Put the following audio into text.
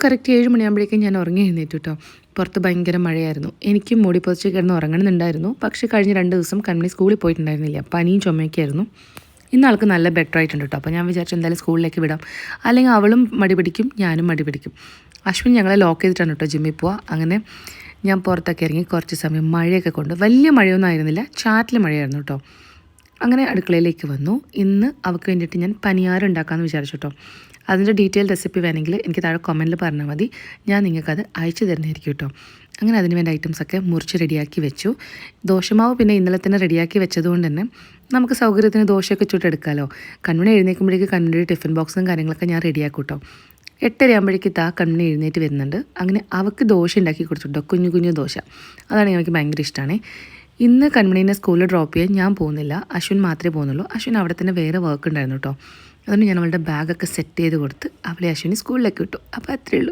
Correct 7 മണിയാകുമ്പോഴേക്കും ഞാൻ ഉറങ്ങി എഴുന്നേറ്റു കേട്ടോ. പുറത്ത് ഭയങ്കര മഴയായിരുന്നു. എനിക്കും മൂടി പൊതിച്ച് കിടന്ന് ഉറങ്ങണമെന്നുണ്ടായിരുന്നു. പക്ഷേ കഴിഞ്ഞ 2 ദിവസം കൺമണി സ്കൂളിൽ പോയിട്ടുണ്ടായിരുന്നില്ല. പനിയും ചുമയൊക്കെയായിരുന്നു. ഇന്ന് ആൾക്ക് നല്ല ബെറ്റർ ആയിട്ടുണ്ട് കേട്ടോ. അപ്പോൾ ഞാൻ വിചാരിച്ചു എന്തായാലും സ്കൂളിലേക്ക് വിടാം. അല്ലെങ്കിൽ അവളും മടി പിടിക്കും, ഞാനും മടി പിടിക്കും. അശ്വിൻ ഞങ്ങളെ ലോക്ക് ചെയ്തിട്ടാണ് കേട്ടോ ജിമ്മിൽ പോവുക. അങ്ങനെ ഞാൻ പുറത്തൊക്കെ ഇറങ്ങി കുറച്ച് സമയം മഴയൊക്കെ കൊണ്ട്, വലിയ മഴയൊന്നും ആയിരുന്നില്ല, ചാറ്റിൽ മഴയായിരുന്നു കേട്ടോ. അങ്ങനെ അടുക്കളയിലേക്ക് വന്നു. ഇന്ന് അവൾക്ക് വേണ്ടിയിട്ട് ഞാൻ പനിയാരം ഉണ്ടാക്കാമെന്ന് വിചാരിച്ചു കേട്ടോ. അതിൻ്റെ ഡീറ്റെയിൽ റെസിപ്പി വേണമെങ്കിൽ എനിക്ക് താഴെ കമൻറ്റിൽ പറഞ്ഞാൽ മതി, ഞാൻ നിങ്ങൾക്കത് അയച്ചു തരുന്നതായിരിക്കും കേട്ടോ. അങ്ങനെ അതിന് വേണ്ട ഐറ്റംസൊക്കെ മുറിച്ച് റെഡിയാക്കി വെച്ചു. ദോശമാവ് പിന്നെ ഇന്നലെ തന്നെ റെഡിയാക്കി വെച്ചതുകൊണ്ട് തന്നെ നമുക്ക് സൗകര്യത്തിന് ദോശയൊക്കെ ചുട്ടെടുക്കാമല്ലോ. കൺമണി എഴുന്നേൽക്കുമ്പോഴേക്ക് കൺമണിയുടെ ടിഫിൻ ബോക്സും കാര്യങ്ങളൊക്കെ ഞാൻ റെഡിയാക്കും കേട്ടോ. 8:30 ആകുമ്പോഴേക്ക് കൺമണി എഴുന്നേറ്റ് വരുന്നുണ്ട്. അങ്ങനെ അവൾക്ക് ദോശ ഉണ്ടാക്കി കൊടുത്തിട്ടോ, കുഞ്ഞു കുഞ്ഞു ദോശ. അതാണ് എനിക്ക് ഭയങ്കര ഇഷ്ടമാണ്. ഇന്ന് കൺമണീനെ സ്കൂളിൽ ഡ്രോപ്പ് ചെയ്യാൻ ഞാൻ പോകുന്നില്ല, അശ്വിൻ മാത്രമേ പോകുന്നുള്ളൂ. അശ്വിൻ അവിടെ തന്നെ വേറെ വർക്ക് ഉണ്ടായിരുന്നു കേട്ടോ. അതുകൊണ്ട് ഞാൻ അവളുടെ ബാഗൊക്കെ സെറ്റ് ചെയ്ത് കൊടുത്ത് അവളെ അശ്വിനി സ്കൂളിലേക്ക് വിട്ടു. അപ്പോൾ അത്രയേ ഉള്ളൂ.